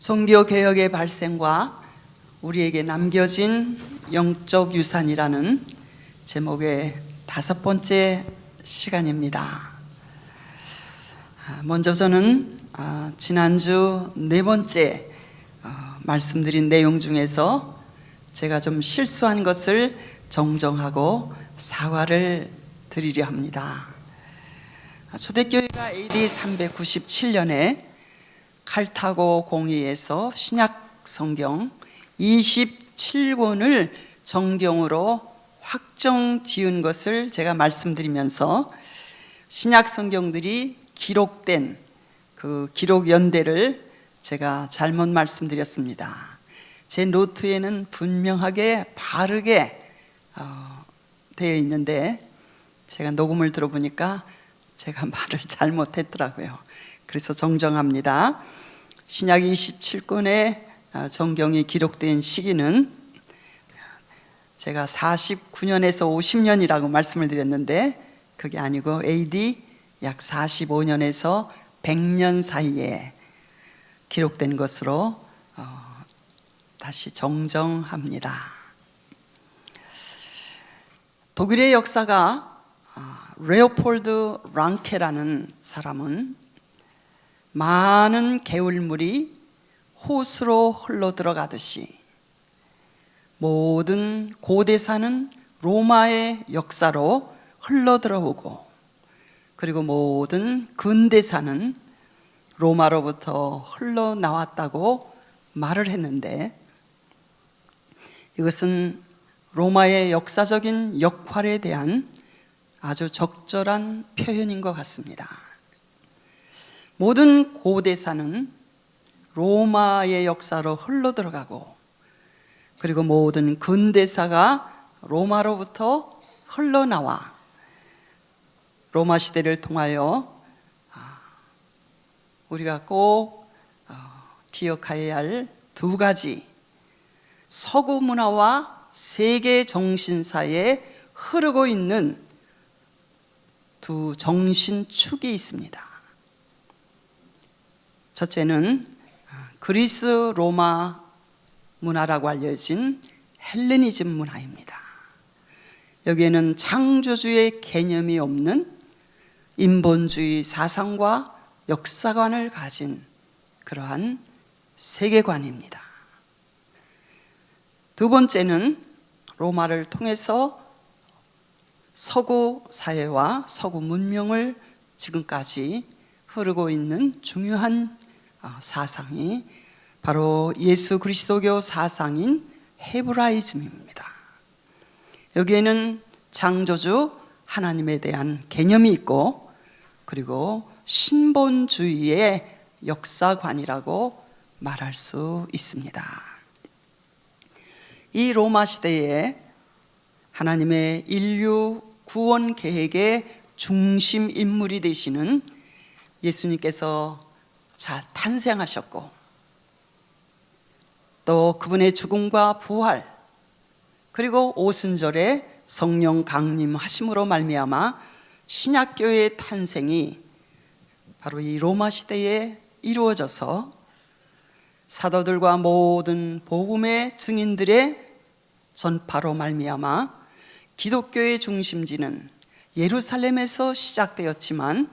종교개혁의 발생과 우리에게 남겨진 영적 유산이라는 제목의 5번째 시간입니다. 먼저 저는 지난주 4번째 말씀드린 내용 중에서 제가 좀 실수한 것을 정정하고 사과를 드리려 합니다. 초대교회가 AD 397년에 칼타고 공의에서 신약 성경 27권을 정경으로 확정 지은 것을 제가 말씀드리면서 신약 성경들이 기록된 그 기록 연대를 제가 잘못 말씀드렸습니다. 제 노트에는 분명하게 바르게 되어 있는데 제가 녹음을 들어보니까 제가 말을 잘못했더라고요. 그래서 정정합니다. 신약 27권의 정경이 기록된 시기는 제가 49년에서 50년이라고 말씀을 드렸는데 그게 아니고 AD 약 45년에서 100년 사이에 기록된 것으로 다시 정정합니다. 독일의 역사가 레오폴드 랑케라는 사람은 많은 개울물이 호수로 흘러 들어가듯이 모든 고대사는 로마의 역사로 흘러 들어오고 그리고 모든 근대사는 로마로부터 흘러나왔다고 말을 했는데 이것은 로마의 역사적인 역할에 대한 아주 적절한 표현인 것 같습니다. 모든 고대사는 로마의 역사로 흘러들어가고 그리고 모든 근대사가 로마로부터 흘러나와 로마 시대를 통하여 우리가 꼭 기억해야 할 2가지 서구 문화와 세계 정신사에 흐르고 있는 2 정신축이 있습니다. 첫째는 그리스 로마 문화라고 알려진 헬레니즘 문화입니다. 여기에는 창조주의 개념이 없는 인본주의 사상과 역사관을 가진 그러한 세계관입니다. 2번째는 로마를 통해서 서구 사회와 서구 문명을 지금까지 흐르고 있는 중요한 사상이 바로 예수 그리스도교 사상인 헤브라이즘입니다. 여기에는 창조주 하나님에 대한 개념이 있고 그리고 신본주의의 역사관이라고 말할 수 있습니다. 이 로마 시대에 하나님의 인류 구원 계획의 중심 인물이 되시는 예수님께서 탄생하셨고 또 그분의 죽음과 부활 그리고 오순절에 성령 강림하심으로 말미암아 신약교회의 탄생이 바로 이 로마 시대에 이루어져서 사도들과 모든 복음의 증인들의 전파로 말미암아 기독교의 중심지는 예루살렘에서 시작되었지만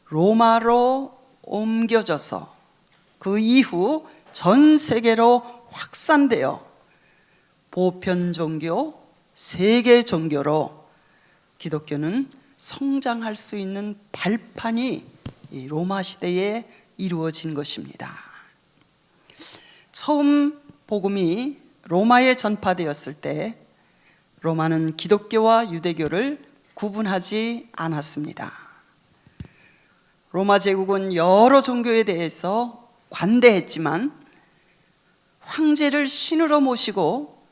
로마로 옮겨져서 그 이후 전 세계로 확산되어 보편 종교, 세계 종교로 기독교는 성장할 수 있는 발판이 이 로마 시대에 이루어진 것입니다. 처음 복음이 로마에 전파되었을 때 로마는 기독교와 유대교를 구분하지 않았습니다. 로마 제국은 여러 종교에 대해서 관대했지만 황제를 신으로 모시고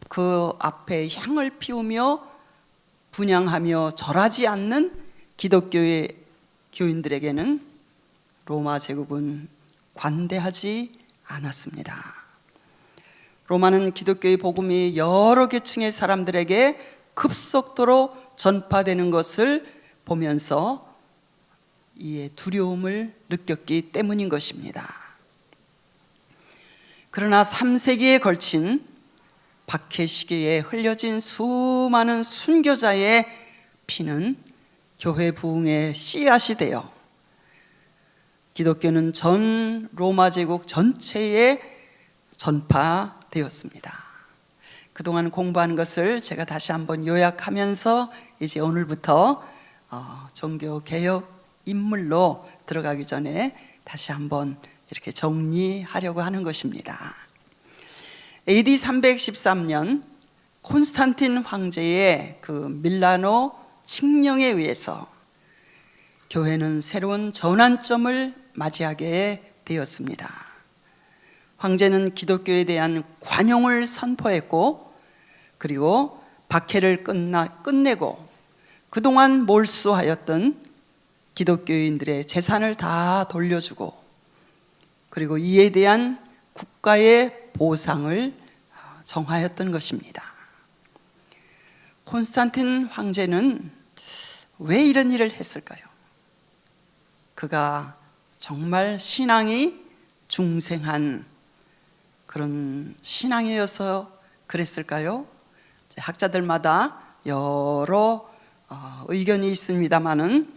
그 앞에 향을 피우며 분향하며 절하지 않는 기독교의 교인들에게는 로마 제국은 관대하지 않았습니다. 로마는 기독교의 복음이 여러 계층의 사람들에게 급속도로 전파되는 것을 보면서 이에 두려움을 느꼈기 때문인 것입니다. 그러나 3세기에 걸친 박해 시기에 흘려진 수많은 순교자의 피는 교회 부흥의 씨앗이 되어 기독교는 전 로마 제국 전체에 전파되었습니다. 그동안 공부한 것을 제가 다시 한번 요약하면서 이제 오늘부터 종교 개혁 인물로 들어가기 전에 다시 한번 이렇게 정리하려고 하는 것입니다. AD 313년 콘스탄틴 황제의 그 밀라노 칙령에 의해서 교회는 새로운 전환점을 맞이하게 되었습니다. 황제는 기독교에 대한 관용을 선포했고, 그리고 박해를 끝내고 그동안 몰수하였던 기독교인들의 재산을 다 돌려주고, 그리고 이에 대한 국가의 보상을 정하였던 것입니다. 콘스탄틴 황제는 왜 이런 일을 했을까요? 그가 정말 신앙이 중생한 그런 신앙이어서 그랬을까요? 학자들마다 여러 의견이 있습니다마는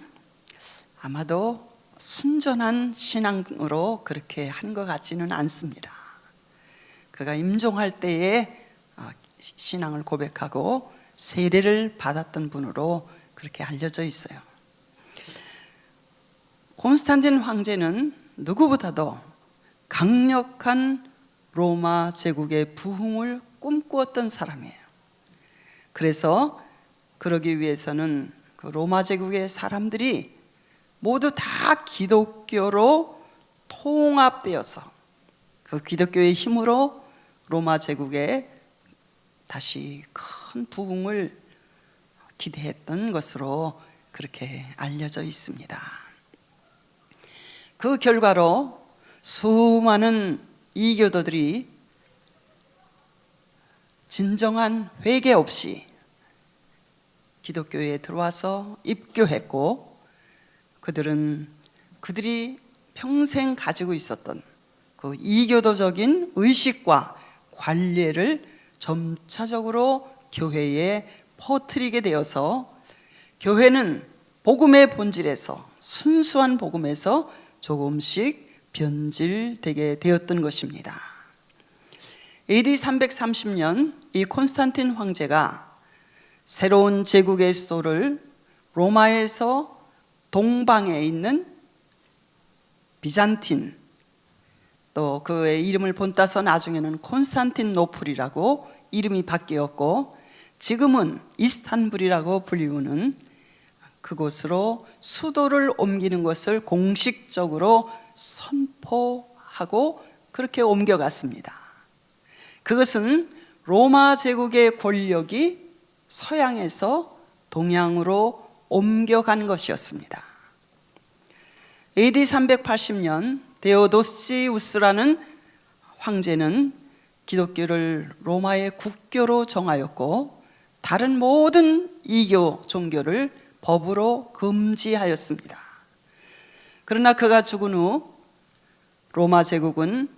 아마도 순전한 신앙으로 그렇게 한 것 같지는 않습니다. 그가 임종할 때에 신앙을 고백하고 세례를 받았던 분으로 그렇게 알려져 있어요. 콘스탄틴 황제는 누구보다도 강력한 로마 제국의 부흥을 꿈꾸었던 사람이에요. 그래서 그러기 위해서는 그 로마 제국의 사람들이 모두 다 기독교로 통합되어서 그 기독교의 힘으로 로마 제국에 다시 큰 부흥을 기대했던 것으로 그렇게 알려져 있습니다. 그 결과로 수많은 이교도들이 진정한 회개 없이 기독교에 들어와서 입교했고, 그들이 평생 가지고 있었던 그 이교도적인 의식과 관례를 점차적으로 교회에 퍼뜨리게 되어서 교회는 복음의 본질에서, 순수한 복음에서 조금씩 변질되게 되었던 것입니다. AD 330년 이 콘스탄틴 황제가 새로운 제국의 수도를 로마에서 동방에 있는 비잔틴, 또 그의 이름을 본따서 나중에는 콘스탄틴노플이라고 이름이 바뀌었고, 지금은 이스탄불이라고 불리우는 그곳으로 수도를 옮기는 것을 공식적으로 선포하고 그렇게 옮겨갔습니다. 그것은 로마 제국의 권력이 서양에서 동양으로 옮겨간 것이었습니다. AD 380년 데오도시우스라는 황제는 기독교를 로마의 국교로 정하였고, 다른 모든 이교 종교를 법으로 금지하였습니다. 그러나 그가 죽은 후 로마 제국은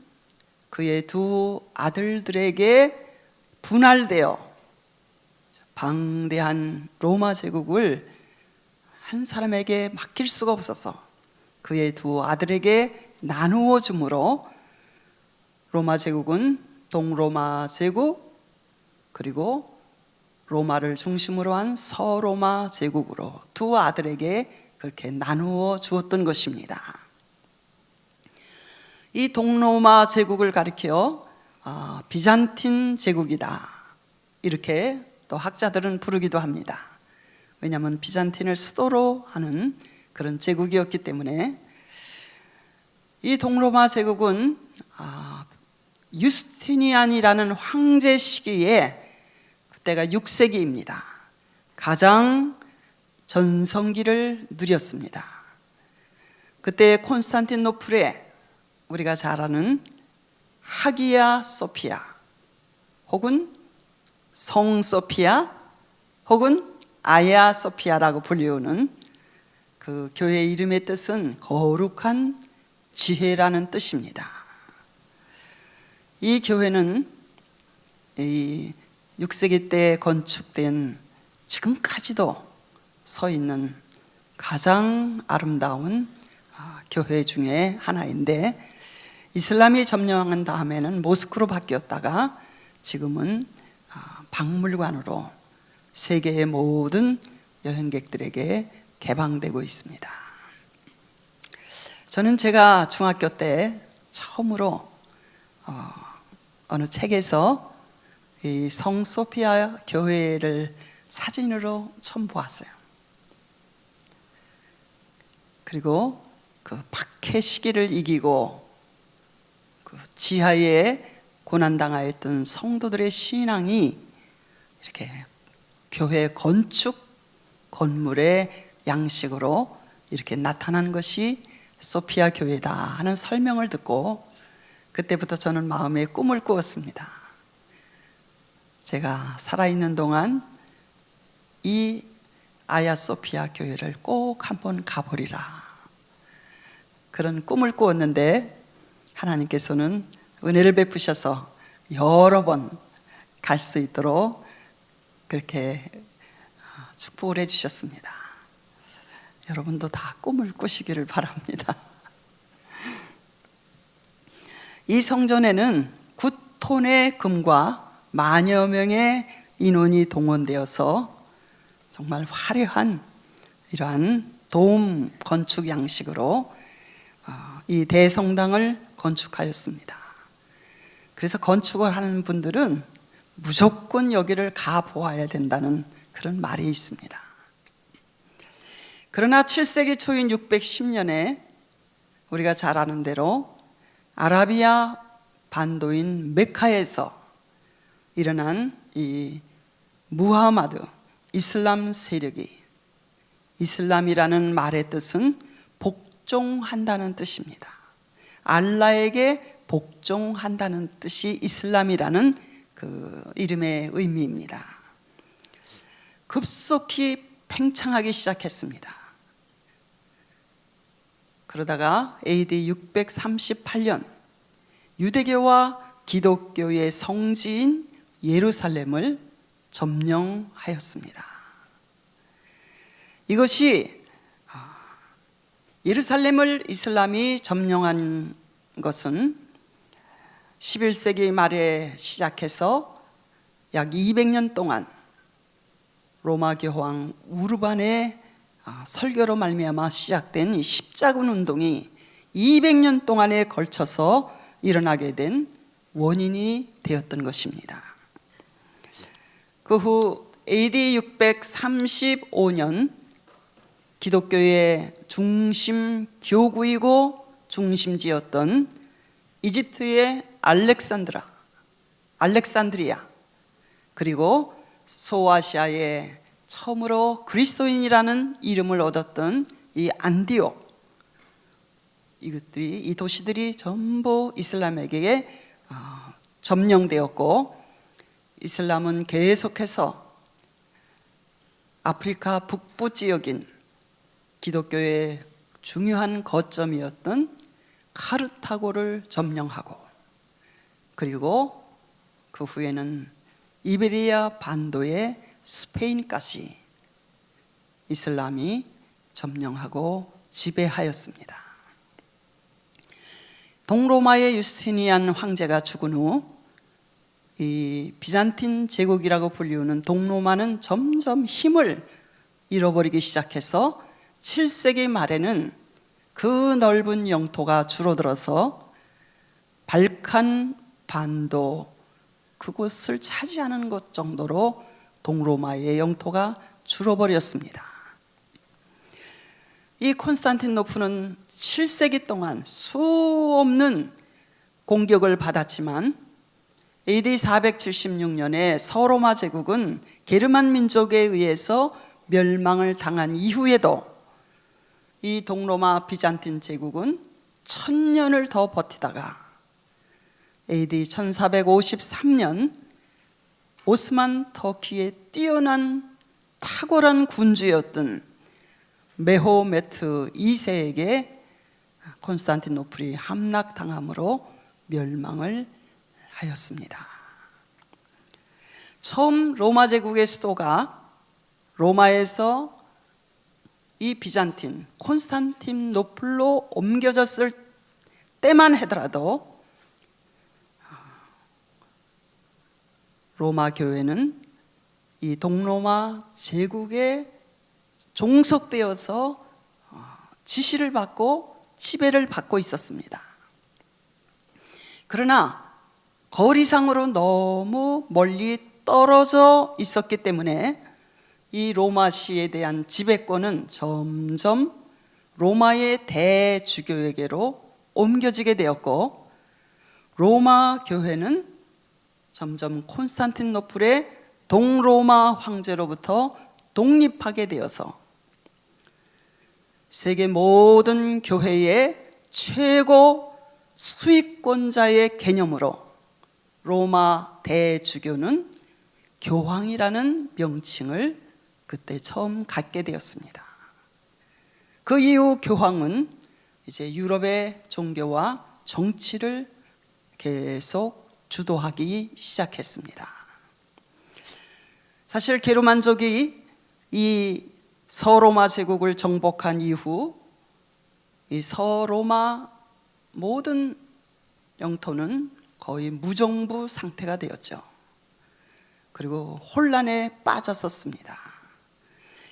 그의 두 아들들에게 분할되어 방대한 로마 제국을 한 사람에게 맡길 수가 없어서 그의 두 아들에게 나누어 주므로 로마 제국은 동로마 제국, 그리고 로마를 중심으로 한 서로마 제국으로 두 아들에게 그렇게 나누어 주었던 것입니다. 이 동로마 제국을 가리켜 비잔틴 제국이다, 이렇게 또 학자들은 부르기도 합니다. 왜냐하면 비잔틴을 수도로 하는 그런 제국이었기 때문에. 이 동로마 제국은 유스티니안이라는 황제 시기에, 그때가 6세기입니다. 가장 전성기를 누렸습니다. 그때 콘스탄틴노플에 우리가 잘 아는 하기야 소피아, 혹은 성 소피아, 혹은 아야 소피아라고 불리우는 그 교회 이름의 뜻은 거룩한 지혜라는 뜻입니다. 이 교회는 이 6세기 때 건축된 지금까지도 서 있는 가장 아름다운 교회 중에 하나인데, 이슬람이 점령한 다음에는 모스크로 바뀌었다가 지금은 박물관으로 세계의 모든 여행객들에게 개방되고 있습니다. 저는 제가 중학교 때 처음으로 어느 책에서 이 성 소피아 교회를 사진으로 처음 보았어요. 그리고 그 박해 시기를 이기고 그 지하에 고난당하였던 성도들의 신앙이 이렇게 교회 건축 건물의 양식으로 이렇게 나타난 것이 소피아 교회다 하는 설명을 듣고 그때부터 저는 마음에 꿈을 꾸었습니다. 제가 살아있는 동안 이 아야 소피아 교회를 꼭 한번 가보리라, 그런 꿈을 꾸었는데 하나님께서는 은혜를 베푸셔서 여러 번 갈 수 있도록 그렇게 축복을 해주셨습니다. 여러분도 다 꿈을 꾸시기를 바랍니다. 이 성전에는 9톤의 금과 만여 명의 인원이 동원되어서 정말 화려한 이러한 돔 건축 양식으로 이 대성당을 건축하였습니다. 그래서 건축을 하는 분들은 무조건 여기를 가보아야 된다는 그런 말이 있습니다. 그러나 7세기 초인 610년에 우리가 잘 아는 대로 아라비아 반도인 메카에서 일어난 이 무하마드 이슬람 세력이, 이슬람이라는 말의 뜻은 복종한다는 뜻입니다. 알라에게 복종한다는 뜻이 이슬람이라는 그 이름의 의미입니다. 급속히 팽창하기 시작했습니다. 그러다가 AD 638년 유대교와 기독교의 성지인 예루살렘을 점령하였습니다. 이것이 예루살렘을 이슬람이 점령한 것은 11세기 말에 시작해서 약 200년 동안 로마 교황 우르반의 설교로 말미암아 시작된 이 십자군 운동이 200년 동안에 걸쳐서 일어나게 된 원인이 되었던 것입니다. 그 후 AD 635년 기독교의 중심 교구이고 중심지였던 이집트의 알렉산드리아, 그리고 소아시아에 처음으로 그리스도인이라는 이름을 얻었던 이 안디옥, 이 도시들이 전부 이슬람에게 점령되었고, 이슬람은 계속해서 아프리카 북부 지역인 기독교의 중요한 거점이었던 카르타고를 점령하고, 그리고 그 후에는 이베리아 반도의 스페인까지 이슬람이 점령하고 지배하였습니다. 동로마의 유스티니안 황제가 죽은 후 이 비잔틴 제국이라고 불리우는 동로마는 점점 힘을 잃어버리기 시작해서 7세기 말에는 그 넓은 영토가 줄어들어서 발칸 반도 그곳을 차지하는 것 정도로 동로마의 영토가 줄어버렸습니다. 이 콘스탄티노플은 7세기 동안 수없는 공격을 받았지만 AD 476년에 서로마 제국은 게르만 민족에 의해서 멸망을 당한 이후에도 이 동로마 비잔틴 제국은 1000년을 더 버티다가 AD 1453년 오스만 터키의 뛰어난 탁월한 군주였던 메호메트 2세에게 콘스탄티노플이 함락당함으로 멸망을 하였습니다. 처음 로마 제국의 수도가 로마에서 이 비잔틴 콘스탄티노플로 옮겨졌을 때만 하더라도 로마 교회는 이 동로마 제국에 종속되어서 지시를 받고 지배를 받고 있었습니다. 그러나 거리상으로 너무 멀리 떨어져 있었기 때문에 이 로마시에 대한 지배권은 점점 로마의 대주교에게로 옮겨지게 되었고, 로마 교회는 점점 콘스탄티노플의 동로마 황제로부터 독립하게 되어서 세계 모든 교회의 최고 수익권자의 개념으로 로마 대주교는 교황이라는 명칭을 그때 처음 갖게 되었습니다. 그 이후 교황은 이제 유럽의 종교와 정치를 계속 주도하기 시작했습니다. 사실 게르만족이 이 서로마 제국을 정복한 이후 이 서로마 모든 영토는 거의 무정부 상태가 되었죠. 그리고 혼란에 빠졌었습니다.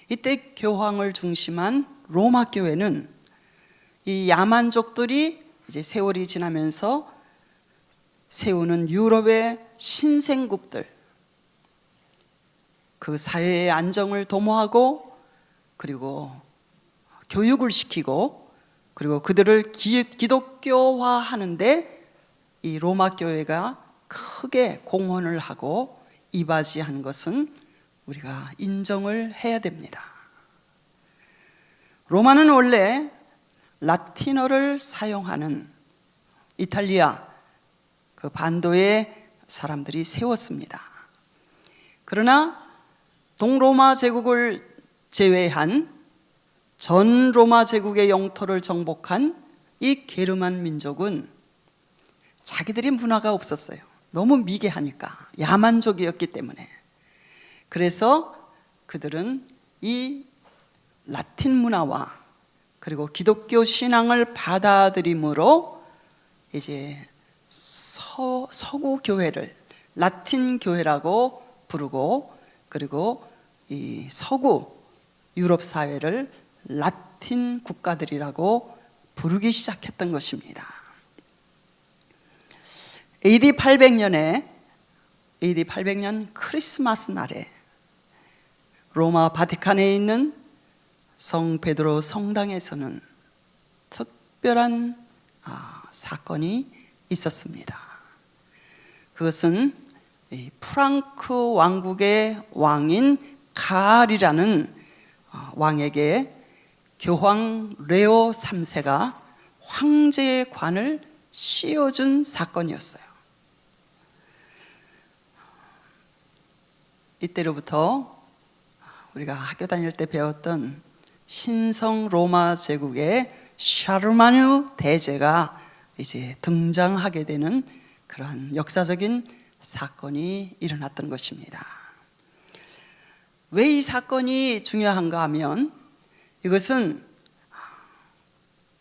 이때 교황을 중심한 로마 교회는 이 야만족들이 이제 세월이 지나면서 세우는 유럽의 신생국들, 그 사회의 안정을 도모하고 그리고 교육을 시키고 그리고 그들을 기독교화하는데 이 로마 교회가 크게 공헌을 하고 이바지한 것은 우리가 인정을 해야 됩니다. 로마는 원래 라틴어를 사용하는 이탈리아 그 반도의 사람들이 세웠습니다. 그러나 동로마 제국을 제외한 전 로마 제국의 영토를 정복한 이 게르만 민족은 자기들이 문화가 없었어요. 너무 미개하니까, 야만족이었기 때문에. 그래서 그들은 이 라틴 문화와 그리고 기독교 신앙을 받아들임으로 이제 서구 교회를 라틴 교회라고 부르고, 그리고 이 서구 유럽 사회를 라틴 국가들이라고 부르기 시작했던 것입니다. AD 800년 크리스마스 날에 로마 바티칸에 있는 성 베드로 성당에서는 특별한 사건이 있었습니다. 그것은 프랑크 왕국의 왕인 가알이라는 왕에게 교황 레오 3세가 황제의 관을 씌워준 사건이었어요. 이때로부터 우리가 학교 다닐 때 배웠던 신성 로마 제국의 샤르마뉴 대제가 이제 등장하게 되는 그러한 역사적인 사건이 일어났던 것입니다. 왜 이 사건이 중요한가 하면, 이것은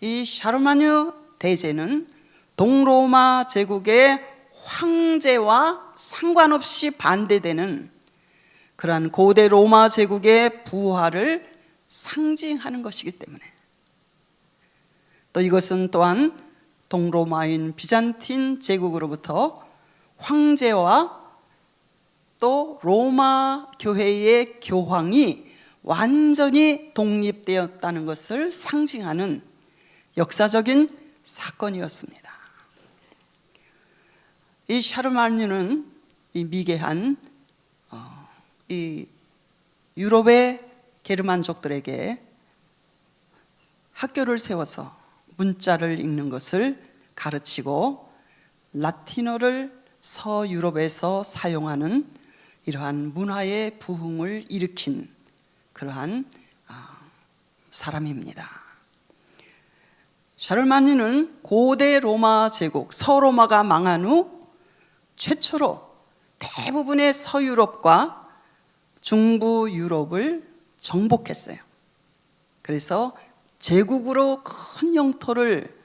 이 샤르마뉴 대제는 동로마 제국의 황제와 상관없이 반대되는 그러한 고대 로마 제국의 부활을 상징하는 것이기 때문에, 또 이것은 또한 동로마인 비잔틴 제국으로부터 황제와 또 로마 교회의 교황이 완전히 독립되었다는 것을 상징하는 역사적인 사건이었습니다. 이 샤르마뉴는 이 미개한 이 유럽의 게르만족들에게 학교를 세워서 문자를 읽는 것을 가르치고 라틴어를 서유럽에서 사용하는 이러한 문화의 부흥을 일으킨 그러한 사람입니다. 샤르마뉴는 고대 로마 제국 서로마가 망한 후 최초로 대부분의 서유럽과 중부 유럽을 정복했어요. 그래서 제국으로 큰 영토를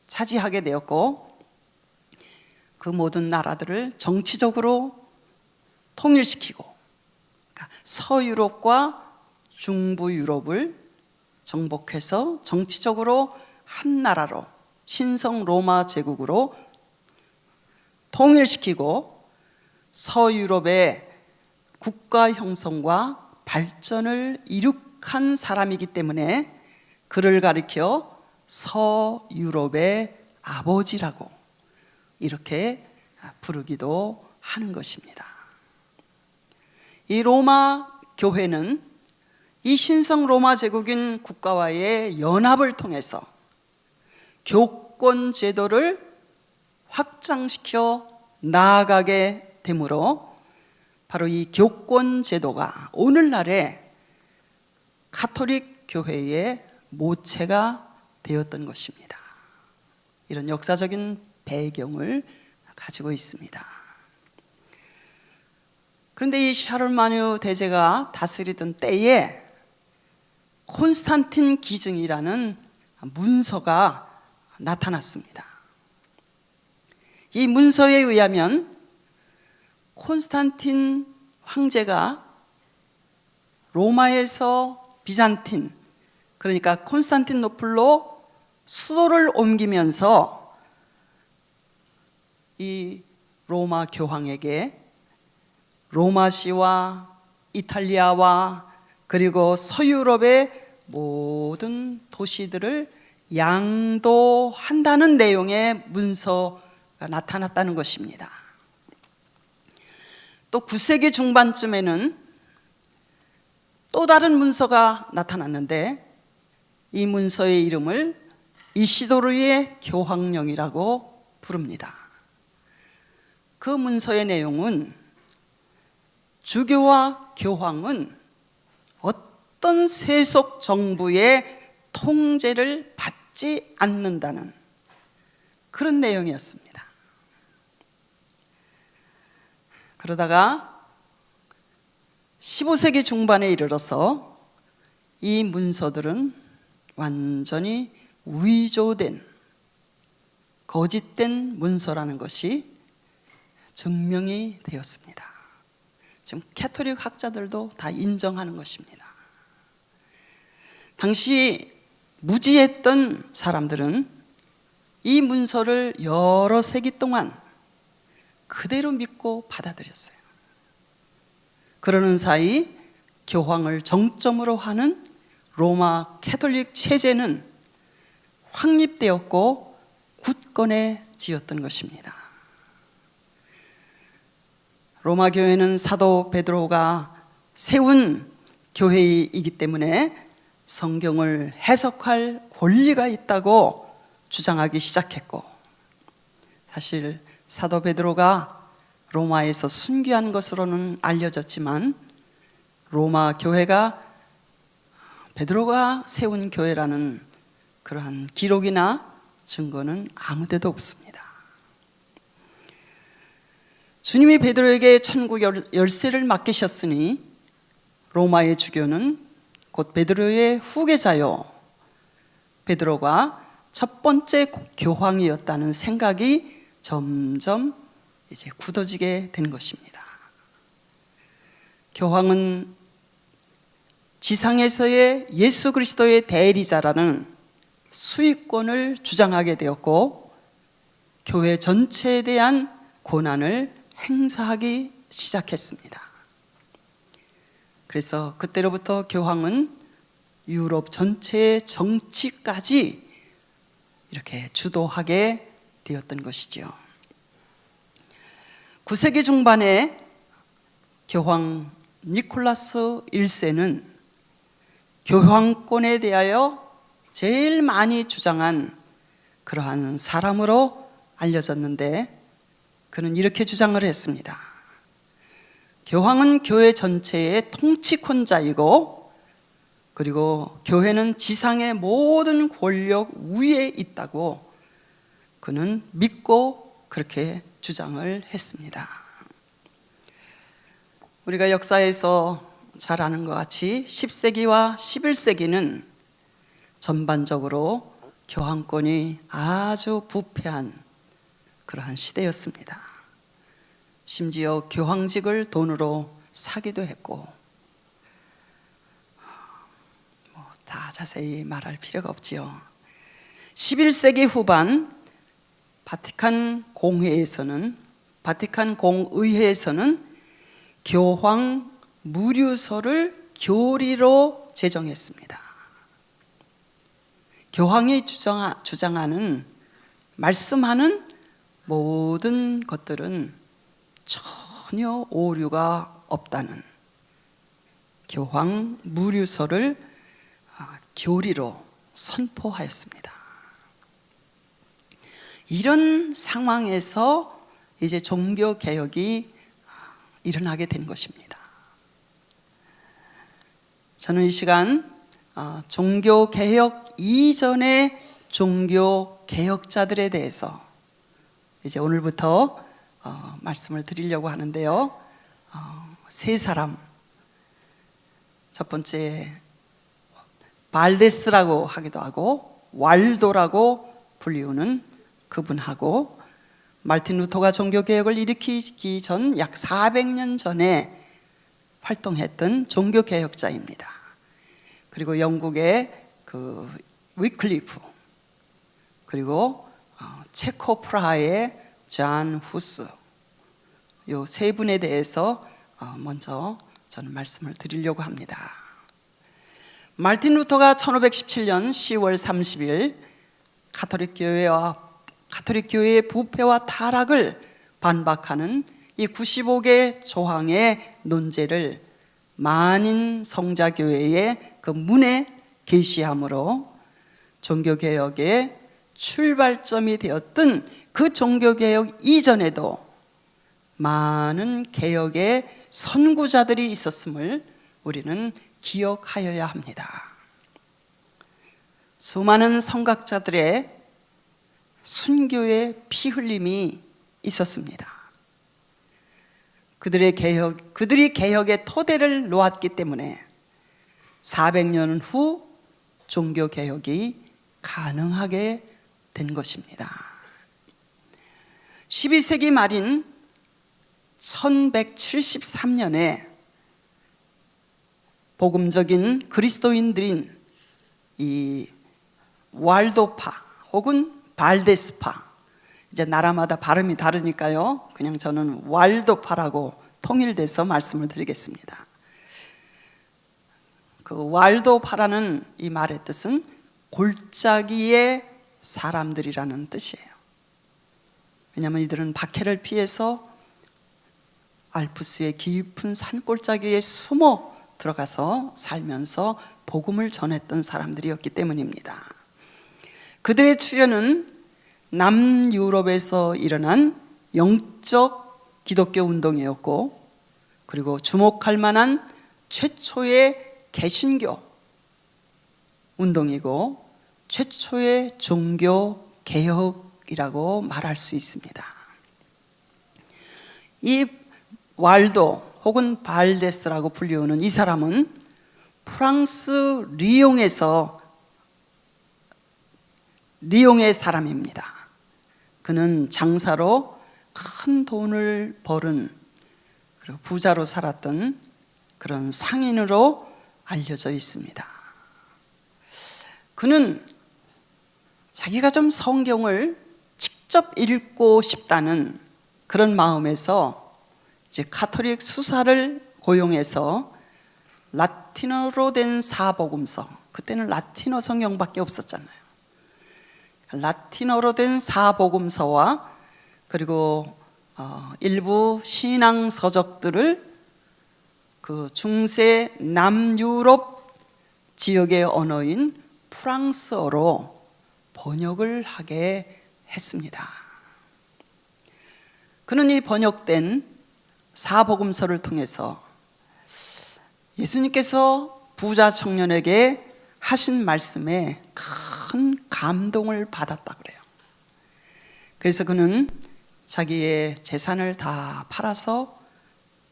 차지하게 되었고, 그 모든 나라들을 정치적으로 통일시키고, 그러니까 서유럽과 중부 유럽을 정복해서 정치적으로 한 나라로, 신성 로마 제국으로 통일시키고, 서유럽의 국가 형성과 발전을 이룩한 사람이기 때문에 그를 가리켜 서유럽의 아버지라고 이렇게 부르기도 하는 것입니다. 이 로마 교회는 이 신성 로마 제국인 국가와의 연합을 통해서 교권 제도를 확장시켜 나아가게 되므로, 바로 이 교권 제도가 오늘날의 가톨릭 교회의 모체가 되었던 것입니다. 이런 역사적인 배경을 가지고 있습니다. 그런데 이 샤를마뉴 대제가 다스리던 때에 콘스탄틴 기증이라는 문서가 나타났습니다. 이 문서에 의하면 콘스탄틴 황제가 로마에서 비잔틴, 그러니까 콘스탄틴노플로 수도를 옮기면서 이 로마 교황에게 로마시와 이탈리아와 그리고 서유럽의 모든 도시들을 양도한다는 내용의 문서가 나타났다는 것입니다. 또 9세기 중반쯤에는 또 다른 문서가 나타났는데, 이 문서의 이름을 이시도르의 교황령이라고 부릅니다. 그 문서의 내용은 주교와 교황은 어떤 세속 정부의 통제를 받지 않는다는 그런 내용이었습니다. 그러다가 15세기 중반에 이르러서 이 문서들은 완전히 위조된, 거짓된 문서라는 것이 증명이 되었습니다. 지금 캐토릭 학자들도 다 인정하는 것입니다. 당시 무지했던 사람들은 이 문서를 여러 세기 동안 그대로 믿고 받아들였어요. 그러는 사이 교황을 정점으로 하는 로마 캐톨릭 체제는 확립되었고 굳건해지었던 것입니다. 로마 교회는 사도 베드로가 세운 교회이기 때문에 성경을 해석할 권리가 있다고 주장하기 시작했고, 사실 사도 베드로가 로마에서 순교한 것으로는 알려졌지만 로마 교회가 베드로가 세운 교회라는 그러한 기록이나 증거는 아무 데도 없습니다. 주님이 베드로에게 천국 열쇠를 맡기셨으니 로마의 주교는 곧 베드로의 후계자요, 베드로가 첫 번째 교황이었다는 생각이 점점 이제 굳어지게 된 것입니다. 교황은 지상에서의 예수 그리스도의 대리자라는 수익권을 주장하게 되었고, 교회 전체에 대한 권한을 행사하기 시작했습니다. 그래서 그때로부터 교황은 유럽 전체의 정치까지 이렇게 주도하게 되었던 것이죠. 9세기 중반에 교황 니콜라스 1세는 교황권에 대하여 제일 많이 주장한 그러한 사람으로 알려졌는데, 그는 이렇게 주장을 했습니다. 교황은 교회 전체의 통치권자이고, 그리고 교회는 지상의 모든 권력 위에 있다고 그는 믿고 그렇게 주장을 했습니다. 우리가 역사에서 잘 아는 것 같이 10세기와 11세기는 전반적으로 교황권이 아주 부패한 그러한 시대였습니다. 심지어 교황직을 돈으로 사기도 했고, 다 자세히 말할 필요가 없지요. 11세기 후반 바티칸 공의회에서는 교황 무류서를 교리로 제정했습니다. 교황이 주장하는 말씀하는 모든 것들은 전혀 오류가 없다는 교황 무류서를 교리로 선포하였습니다. 이런 상황에서 이제 종교 개혁이 일어나게 된 것입니다. 저는 이 시간 종교 개혁 이전의 종교 개혁자들에 대해서 이제 오늘부터 말씀을 드리려고 하는데요. 세 사람. 첫 번째 발데스라고 하기도 하고 왈도라고 불리우는 그분하고, 마르틴 루터가 종교개혁을 일으키기 전 약 400년 전에 활동했던 종교개혁자입니다. 그리고 영국의 그 위클리프, 그리고 체코 프라하의 잔 후스, 이 세 분에 대해서 먼저 저는 말씀을 드리려고 합니다. 마르틴 루터가 1517년 10월 30일 가톨릭 교회의 부패와 타락을 반박하는 이 95개 조항의 논제를 만인 성자교회의 그 문에 게시함으로 종교개혁의 출발점이 되었던 그 종교개혁 이전에도 많은 개혁의 선구자들이 있었음을 우리는 기억하여야 합니다. 수많은 선각자들의 순교의 피 흘림이 있었습니다. 그들이 개혁의 토대를 놓았기 때문에 400년 후 종교개혁이 가능하게 된 것입니다. 12세기 말인 1173년에 복음적인 그리스도인들인 이 왈도파 혹은 발데스파, 이제 나라마다 발음이 다르니까요, 그냥 저는 왈도파라고 통일돼서 말씀을 드리겠습니다. 그 왈도파라는 이 말의 뜻은 골짜기의 사람들이라는 뜻이에요. 왜냐하면 이들은 박해를 피해서 알프스의 깊은 산골짜기에 숨어 들어가서 살면서 복음을 전했던 사람들이었기 때문입니다. 그들의 출현은 남유럽에서 일어난 영적 기독교 운동이었고, 그리고 주목할 만한 최초의 개신교 운동이고 최초의 종교 개혁이라고 말할 수 있습니다. 이 왈도 혹은 발데스라고 불리우는 이 사람은 프랑스 리옹의 사람입니다. 그는 장사로 큰 돈을 벌은, 그리고 부자로 살았던 그런 상인으로 알려져 있습니다. 그는 자기가 좀 성경을 직접 읽고 싶다는 그런 마음에서 이제 가톨릭 수사를 고용해서 라틴어로 된 사복음서, 그때는 라틴어 성경밖에 없었잖아요. 라틴어로 된 사복음서와 그리고 일부 신앙 서적들을 그 중세 남유럽 지역의 언어인 프랑스어로 번역을 하게 했습니다. 그는 이 번역된 사복음서를 통해서 예수님께서 부자 청년에게 하신 말씀에 큰 감동을 받았다 그래요. 그래서 그는 자기의 재산을 다 팔아서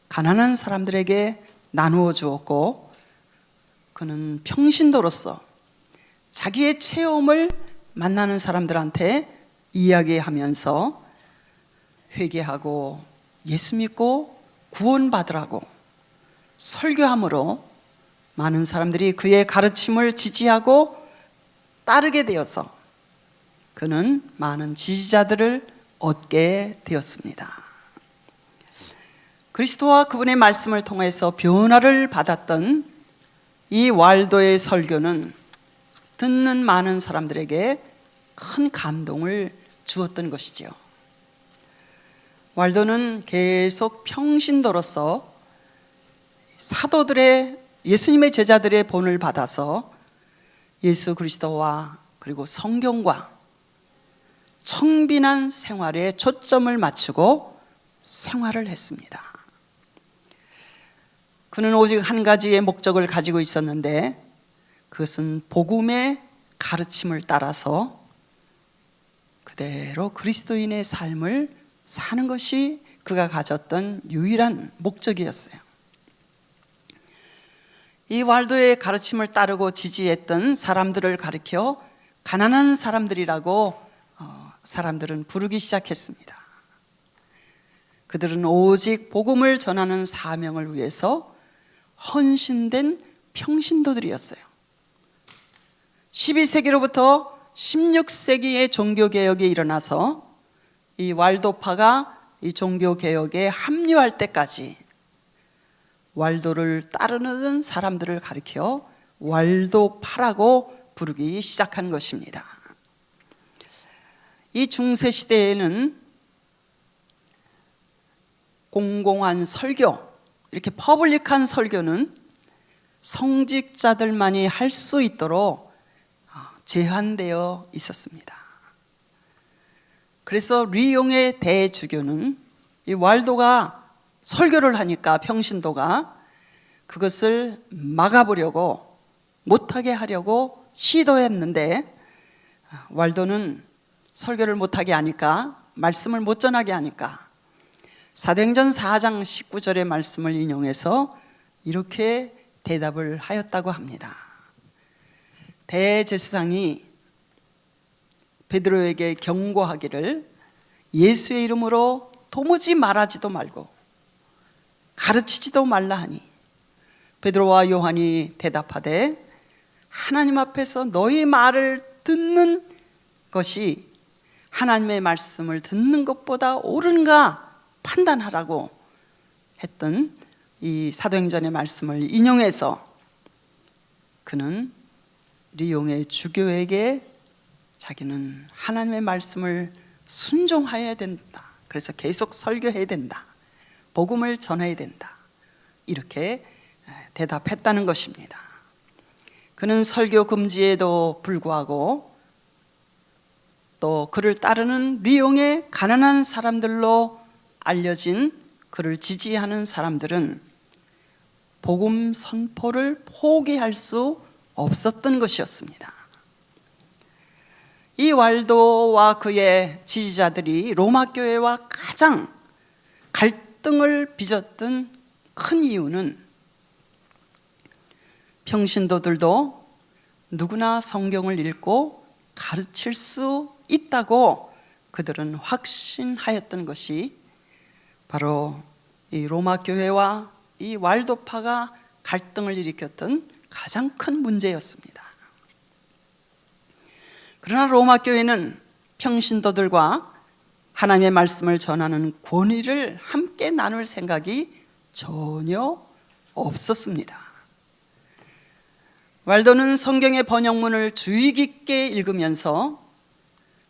가난한 사람들에게 나누어 주었고, 그는 평신도로서 자기의 체험을 만나는 사람들한테 이야기하면서 회개하고 예수 믿고 구원받으라고 설교함으로 많은 사람들이 그의 가르침을 지지하고 따르게 되어서 그는 많은 지지자들을 얻게 되었습니다. 그리스도와 그분의 말씀을 통해서 변화를 받았던 이 왈도의 설교는 듣는 많은 사람들에게 큰 감동을 주었던 것이지요. 왈도는 계속 평신도로서 사도들의, 예수님의 제자들의 본을 받아서 예수 그리스도와 그리고 성경과 청빈한 생활에 초점을 맞추고 생활을 했습니다. 그는 오직 한 가지의 목적을 가지고 있었는데, 그것은 복음의 가르침을 따라서 그대로 그리스도인의 삶을 사는 것이 그가 가졌던 유일한 목적이었어요. 이 왈도의 가르침을 따르고 지지했던 사람들을 가리켜 가난한 사람들이라고 사람들은 부르기 시작했습니다. 그들은 오직 복음을 전하는 사명을 위해서 헌신된 평신도들이었어요. 12세기로부터 16세기의 종교개혁이 일어나서 이 왈도파가 이 종교개혁에 합류할 때까지 왈도를 따르는 사람들을 가리켜 왈도파라고 부르기 시작한 것입니다. 이 중세시대에는 공공한 설교, 이렇게 퍼블릭한 설교는 성직자들만이 할 수 있도록 제한되어 있었습니다. 그래서 리옹의 대주교는 이 왈도가 설교를 하니까 평신도가 그것을 막아보려고, 못하게 하려고 시도했는데, 왈도는 설교를 못하게 하니까, 말씀을 못 전하게 하니까 사도행전 4장 19절의 말씀을 인용해서 이렇게 대답을 하였다고 합니다. 대제사장이 베드로에게 경고하기를 예수의 이름으로 도무지 말하지도 말고 가르치지도 말라 하니, 베드로와 요한이 대답하되 하나님 앞에서 너희 말을 듣는 것이 하나님의 말씀을 듣는 것보다 옳은가 판단하라고 했던 이 사도행전의 말씀을 인용해서 그는 리옹의 주교에게 자기는 하나님의 말씀을 순종해야 된다, 그래서 계속 설교해야 된다, 복음을 전해야 된다, 이렇게 대답했다는 것입니다. 그는 설교 금지에도 불구하고 또 그를 따르는 리옹의 가난한 사람들로 알려진 그를 지지하는 사람들은 복음 선포를 포기할 수 없었던 것이었습니다. 이 왈도와 그의 지지자들이 로마 교회와 가장 갈등을 빚었던 큰 이유는 평신도들도 누구나 성경을 읽고 가르칠 수 있다고 그들은 확신하였던 것이 바로 이 로마 교회와 이 왈도파가 갈등을 일으켰던 가장 큰 문제였습니다. 그러나 로마 교회는 평신도들과 하나님의 말씀을 전하는 권위를 함께 나눌 생각이 전혀 없었습니다. 왈도는 성경의 번역문을 주의 깊게 읽으면서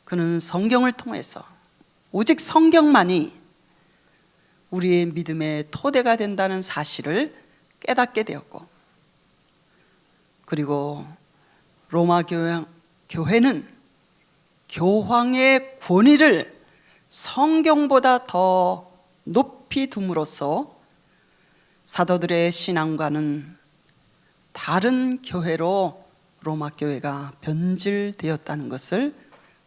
그는 성경을 통해서 오직 성경만이 우리의 믿음의 토대가 된다는 사실을 깨닫게 되었고, 그리고 로마 교회는 교황의 권위를 성경보다 더 높이 둠으로써 사도들의 신앙과는 다른 교회로 로마 교회가 변질되었다는 것을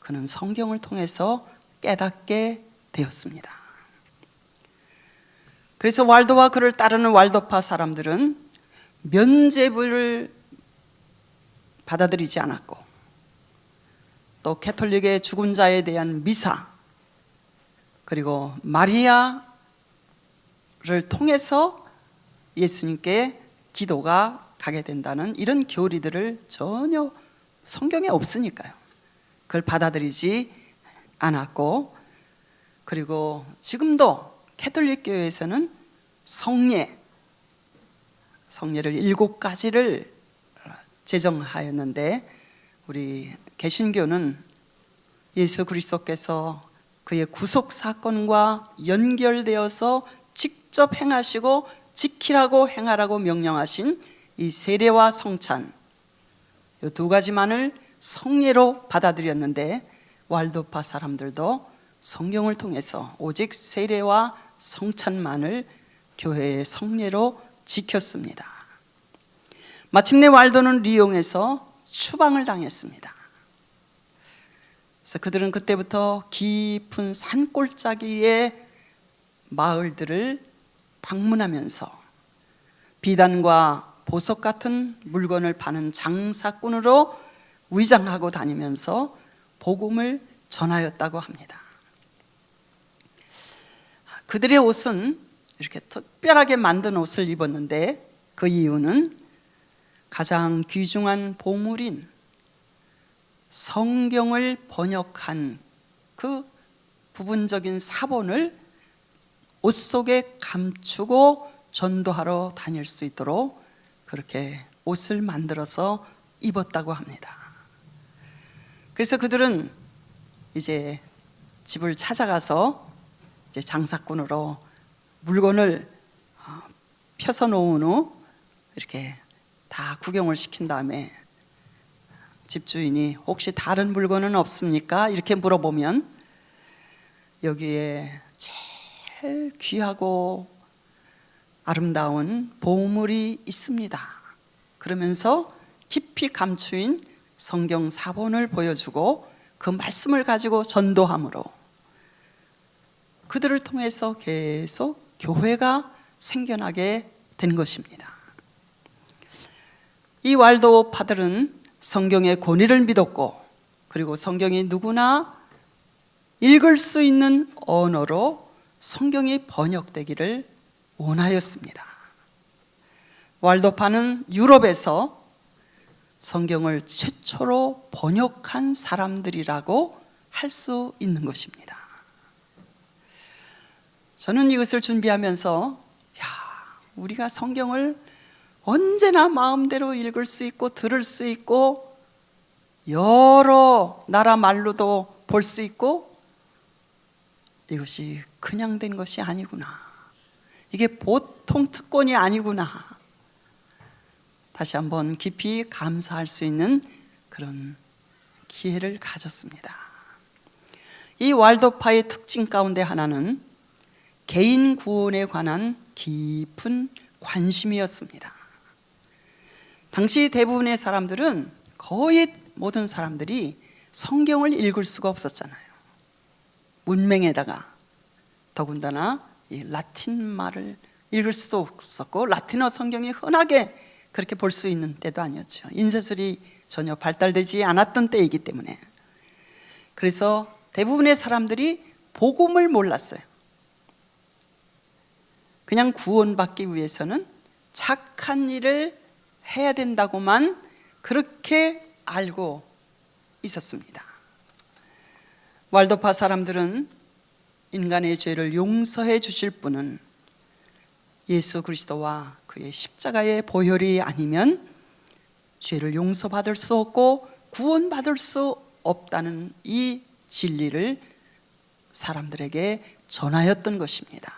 그는 성경을 통해서 깨닫게 되었습니다. 그래서 왈도와 그를 따르는 왈도파 사람들은 면죄부를 받아들이지 않았고, 또 캐톨릭의 죽은 자에 대한 미사, 그리고 마리아를 통해서 예수님께 기도가 가게 된다는 이런 교리들을 전혀 성경에 없으니까요. 그걸 받아들이지 않았고, 그리고 지금도 캐톨릭 교회에서는 성례를 7가지를 제정하였는데, 우리 개신교는 예수 그리스도께서 그의 구속 사건과 연결되어서 직접 행하시고 지키라고 행하라고 명령하신 이 세례와 성찬, 이 2가지만을 성례로 받아들였는데, 왈도파 사람들도 성경을 통해서 오직 세례와 성찬만을 교회의 성례로 지켰습니다. 마침내 왈도는 리옹에서 추방을 당했습니다. 그래서 그들은 그때부터 깊은 산골짜기의 마을들을 방문하면서 비단과 보석 같은 물건을 파는 장사꾼으로 위장하고 다니면서 복음을 전하였다고 합니다. 그들의 옷은 이렇게 특별하게 만든 옷을 입었는데, 그 이유는 가장 귀중한 보물인 성경을 번역한 그 부분적인 사본을 옷 속에 감추고 전도하러 다닐 수 있도록 그렇게 옷을 만들어서 입었다고 합니다. 그래서 그들은 이제 집을 찾아가서 이제 장사꾼으로 물건을 펴서 놓은 후 이렇게 다 구경을 시킨 다음에 집주인이 혹시 다른 물건은 없습니까? 이렇게 물어보면 여기에 제일 귀하고 아름다운 보물이 있습니다. 그러면서 깊이 감추인 성경 사본을 보여주고 그 말씀을 가지고 전도함으로 그들을 통해서 계속 교회가 생겨나게 된 것입니다. 이 왈도파들은 성경의 권위를 믿었고, 그리고 성경이 누구나 읽을 수 있는 언어로 성경이 번역되기를 원하였습니다. 왈도파는 유럽에서 성경을 최초로 번역한 사람들이라고 할 수 있는 것입니다. 저는 이것을 준비하면서 우리가 성경을 언제나 마음대로 읽을 수 있고 들을 수 있고 여러 나라 말로도 볼 수 있고, 이것이 그냥 된 것이 아니구나, 이게 보통 특권이 아니구나, 다시 한번 깊이 감사할 수 있는 그런 기회를 가졌습니다. 이 왈도파의 특징 가운데 하나는 개인 구원에 관한 깊은 관심이었습니다. 당시 대부분의 사람들은, 거의 모든 사람들이 성경을 읽을 수가 없었잖아요. 문맹에다가 더군다나 이 라틴 말을 읽을 수도 없었고, 라틴어 성경이 흔하게 그렇게 볼 수 있는 때도 아니었죠. 인쇄술이 전혀 발달되지 않았던 때이기 때문에. 그래서 대부분의 사람들이 복음을 몰랐어요. 그냥 구원받기 위해서는 착한 일을 해야 된다고만 그렇게 알고 있었습니다. 왈도파 사람들은 인간의 죄를 용서해 주실 분은 예수 그리스도와 그의 십자가의 보혈이 아니면 죄를 용서받을 수 없고 구원받을 수 없다는 이 진리를 사람들에게 전하였던 것입니다.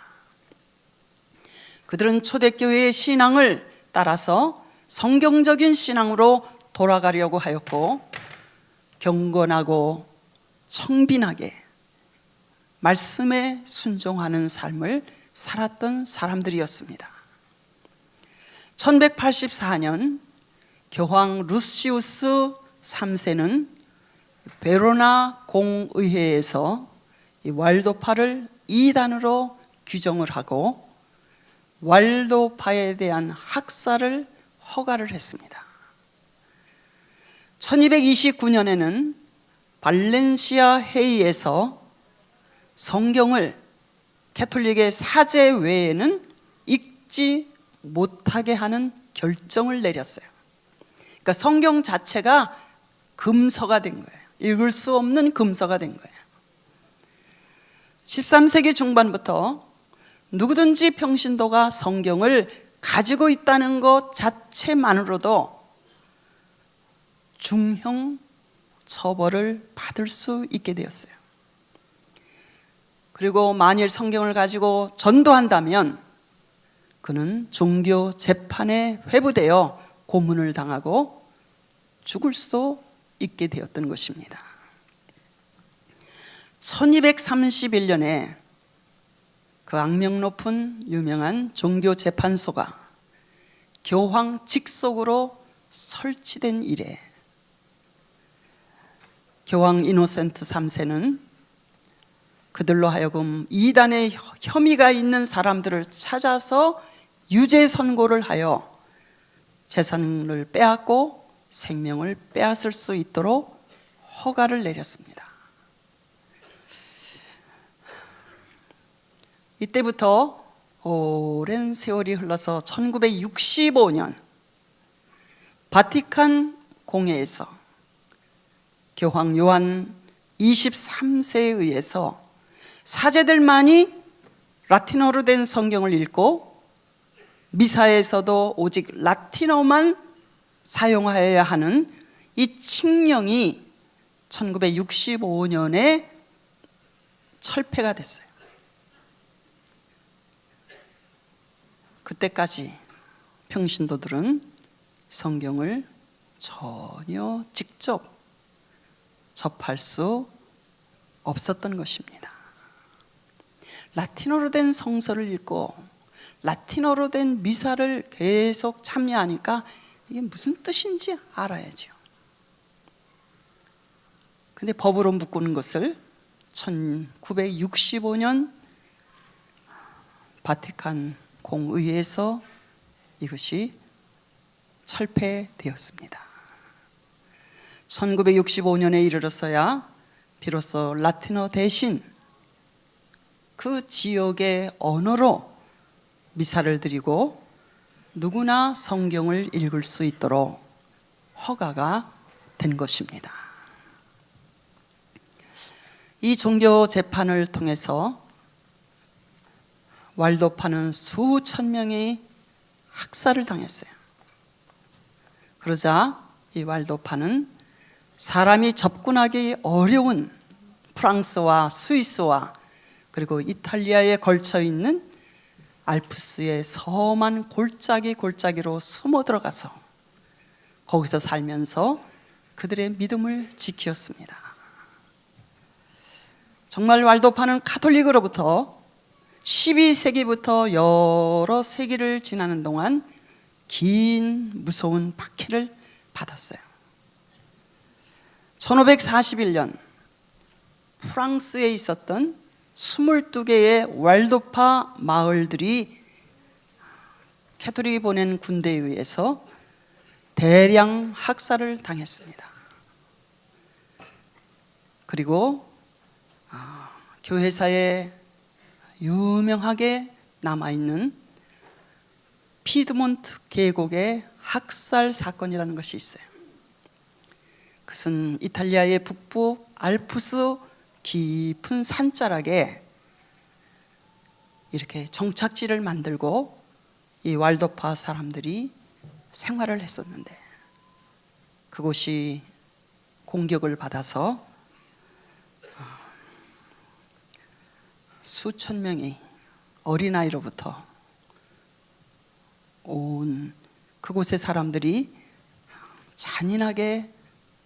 그들은 초대교회의 신앙을 따라서 성경적인 신앙으로 돌아가려고 하였고, 경건하고 청빈하게 말씀에 순종하는 삶을 살았던 사람들이었습니다. 1184년 교황 루시우스 3세는 베로나 공의회에서 이 왈도파를 이단으로 규정을 하고 왈도파에 대한 학살을 허가를 했습니다. 1229년에는 발렌시아 회의에서 성경을 가톨릭의 사제 외에는 읽지 못하게 하는 결정을 내렸어요. 그러니까 성경 자체가 금서가 된 거예요. 읽을 수 없는 금서가 된 거예요. 13세기 중반부터 누구든지 평신도가 성경을 가지고 있다는 것 자체만으로도 중형 처벌을 받을 수 있게 되었어요. 그리고 만일 성경을 가지고 전도한다면 그는 종교 재판에 회부되어 고문을 당하고 죽을 수도 있게 되었던 것입니다. 1231년에 그 악명 높은 유명한 종교 재판소가 교황 직속으로 설치된 이래 교황 이노센트 3세는 그들로 하여금 이단의 혐의가 있는 사람들을 찾아서 유죄 선고를 하여 재산을 빼앗고 생명을 빼앗을 수 있도록 허가를 내렸습니다. 이때부터 오랜 세월이 흘러서 1965년 바티칸 공회에서 교황 요한 23세에 의해서 사제들만이 라틴어로 된 성경을 읽고 미사에서도 오직 라틴어만 사용하여야 하는 이 칙령이 1965년에 철폐가 됐어요. 그때까지 평신도들은 성경을 전혀 직접 접할 수 없었던 것입니다. 라틴어로 된 성서를 읽고 라틴어로 된 미사를 계속 참여하니까 이게 무슨 뜻인지 알아야죠. 근데 법으로 묶는 것을 1965년 바티칸 공의회에서 이것이 철폐되었습니다. 1965년에 이르러서야 비로소 라틴어 대신 그 지역의 언어로 미사를 드리고 누구나 성경을 읽을 수 있도록 허가가 된 것입니다. 이 종교 재판을 통해서 왈도파는 수천 명이 학살을 당했어요. 그러자 이 왈도파는 사람이 접근하기 어려운 프랑스와 스위스와 그리고 이탈리아에 걸쳐 있는 알프스의 험한 골짜기로 숨어 들어가서 거기서 살면서 그들의 믿음을 지켰습니다. 정말 왈도파는 가톨릭으로부터 12세기부터 여러 세기를 지나는 동안 긴 무서운 박해를 받았어요. 1541년 프랑스에 있었던 22개의 왈도파 마을들이 가톨릭이 보낸 군대에 의해서 대량 학살을 당했습니다. 그리고 교회사에 유명하게 남아있는 피드몬트 계곡의 학살 사건이라는 것이 있어요. 그것은 이탈리아의 북부 알프스 깊은 산자락에 이렇게 정착지를 만들고 이 왈도파 사람들이 생활을 했었는데 그곳이 공격을 받아서 수천 명이 어린아이로부터 온 그곳의 사람들이 잔인하게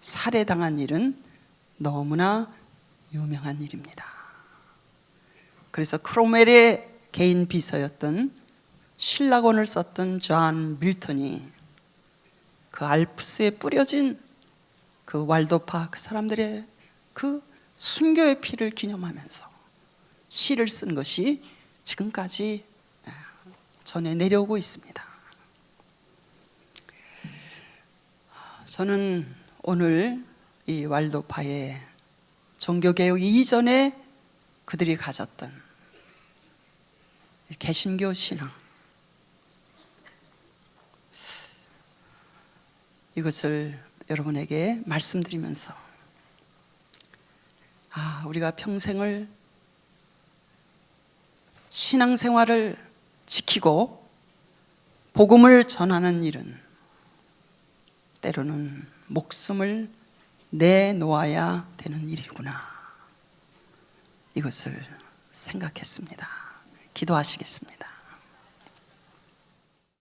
살해당한 일은 너무나 유명한 일입니다. 그래서 크롬웰의 개인 비서였던 신라권을 썼던 존 밀턴이 그 알프스에 뿌려진 그 왈도파 그 사람들의 그 순교의 피를 기념하면서 시를 쓴 것이 지금까지 전해 내려오고 있습니다. 저는 오늘 이 왈도파의 종교개혁 이전에 그들이 가졌던 개신교 신앙, 이것을 여러분에게 말씀드리면서 우리가 평생을 신앙생활을 지키고 복음을 전하는 일은 때로는 목숨을 내놓아야 되는 일이구나, 이것을 생각했습니다. 기도하시겠습니다.